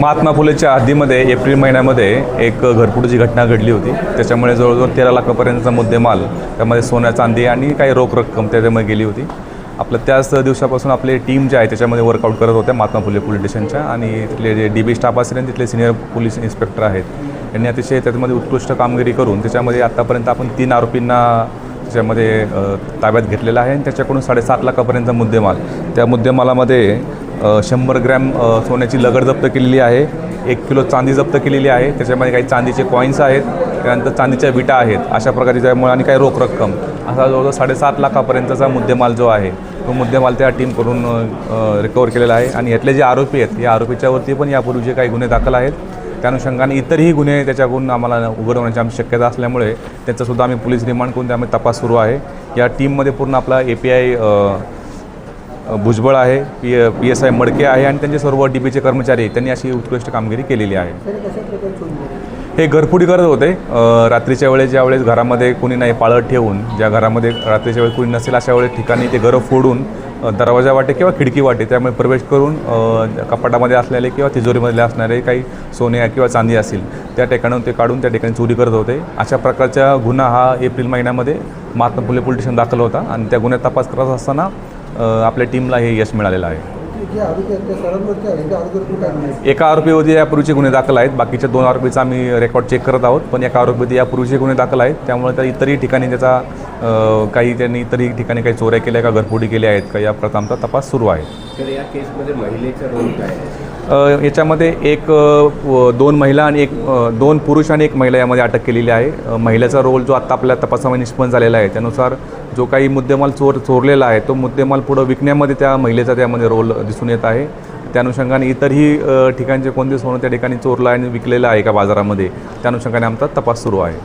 Mahatma फुलेच्या हद्दीमध्ये April महिन्यामध्ये एक घरफोडीची घटना घडली होती। त्याच्यामुळे जवळजवळ 13 लाखापर्यंतचा मुद्देमाल, त्यामध्ये सोन्या चांदी आणि काही रोख रक्कम त्याच्यामध्ये गेली होती। आपलं त्याच दिवसापासून आपली टीम जी आहे त्याच्यामध्ये वर्कआउट करत होत्या महात्मा फुले पोलीस स्टेशनच्या, आणि तिथले जे DB स्टाफ असेल आणि तिथले सिनियर पोलीस इन्स्पेक्टर आहेत यांनी अतिशय त्याच्यामध्ये उत्कृष्ट कामगिरी करून त्याच्यामध्ये आत्तापर्यंत आपण 3 आरोपींना त्याच्यामध्ये ताब्यात घेतलेला आहे। आणि त्याच्याकडून 7.5 लाखापर्यंतचा मुद्देमाल, त्या मुद्देमालामध्ये 100 ग्रॅम सोन्याची लगड जप्त केलेली आहे, 1 किलो चांदी जप्त केलेली आहे, त्याच्यामध्ये काही चांदीचे कॉईन्स आहेत, त्यानंतर चांदीच्या विटा आहेत अशा प्रकारचे, त्यामुळे आणि काही रोख रक्कम, असा जवळजवळ 7.5 लाखापर्यंतचा मुद्देमाल जो आहे तो मुद्देमाल त्या टीम करून रिकवर केलेला आहे। आणि यातले जे आरोपी आहेत या आरोपीच्यावरती पण यापूर्वी जे काही गुन्हे दाखल आहेत त्या अनुषंगाने इतरही गुन्हे त्याच्याकडून आम्हाला उघड होण्याची आमची शक्यता असल्यामुळे त्यांचासुद्धा आम्ही पोलीस रिमांड करून त्यामध्ये तपास सुरू आहे। या टीममध्ये पूर्ण आपला API भुजबळ आहे, PSI मडके आहे आणि त्यांचे सर्व DBचे कर्मचारी, त्यांनी अशी उत्कृष्ट कामगिरी केलेली आहे। हे घरफोडी करत होते रात्रीच्या वेळेस, ज्यावेळेस घरामध्ये कोणी नाही पाळत ठेवून, ज्या घरामध्ये रात्रीच्या वेळेस कोणी नसेल अशा वेळेस ठिकाणी ते घरं फोडून दरवाजा वाटे किंवा खिडकी वाटे त्यामुळे प्रवेश करून कपाटामध्ये असलेले किंवा तिजोरीमधले असणारे काही सोने किंवा चांदी असेल त्या ठिकाणाहून ते काढून त्या ठिकाणी चोरी करत होते। अशा प्रकारचा गुन्हा हा एप्रिल महिन्यामध्ये महात्मा फुले पोलीस स्टेशन दाखल होता आणि त्या गुन्ह्यात तपास करत असताना आपल्या टीमला हे यश मिळालेलं आहे। एका आरोपीवरती यापूर्वीचे गुन्हे दाखल आहेत, बाकीच्या 2 आरोपीचा आम्ही रेकॉर्ड चेक करत आहोत, पण एका आरोपीवरती यापूर्वीचे गुन्हे दाखल आहेत, त्यामुळे त्या इतरही ठिकाणी त्याचा त्यांनी इतरही ठिकाणी काही चोऱ्या केल्या का घरफोडी केल्या आहेत का या प्रकारचा तपास सुरू आहे। तर या केसमध्ये महिलेचा रोल काय? याच्यामध्ये 2 महिला आणि 2 पुरुष आणि 1 महिला यामध्ये अटक केलेली आहे। महिलेचा रोल जो आत्ता आपल्या तपासामध्ये निष्पन्न झालेला आहे त्यानुसार जो काही मुद्देमाल चोरलेला आहे तो मुद्देमाल पुढं विकण्यामध्ये त्या महिलेचा त्यामध्ये रोल दिसून येत आहे। त्या अनुषंगाने इतरही ठिकाणचे कोणते सोनं त्या ठिकाणी चोरलं आणि विकलेलं आहे का बाजारामध्ये, त्या अनुषंगाने आमचा तपास सुरू आहे।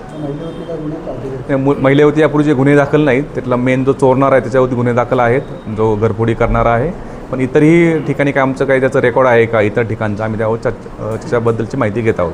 महिलेवरती यापूर्वीचे गुन्हे दाखल नाहीत, त्यातला मेन जो चोरणार आहे त्याच्यावरती गुन्हे दाखल आहेत, जो घरफोडी करणारा आहे, पण इतरही ठिकाणी काय आमचं काही त्याचं रेकॉर्ड आहे का इतर ठिकाणचं, आम्ही त्याच्याबद्दलची माहिती घेत आहोत।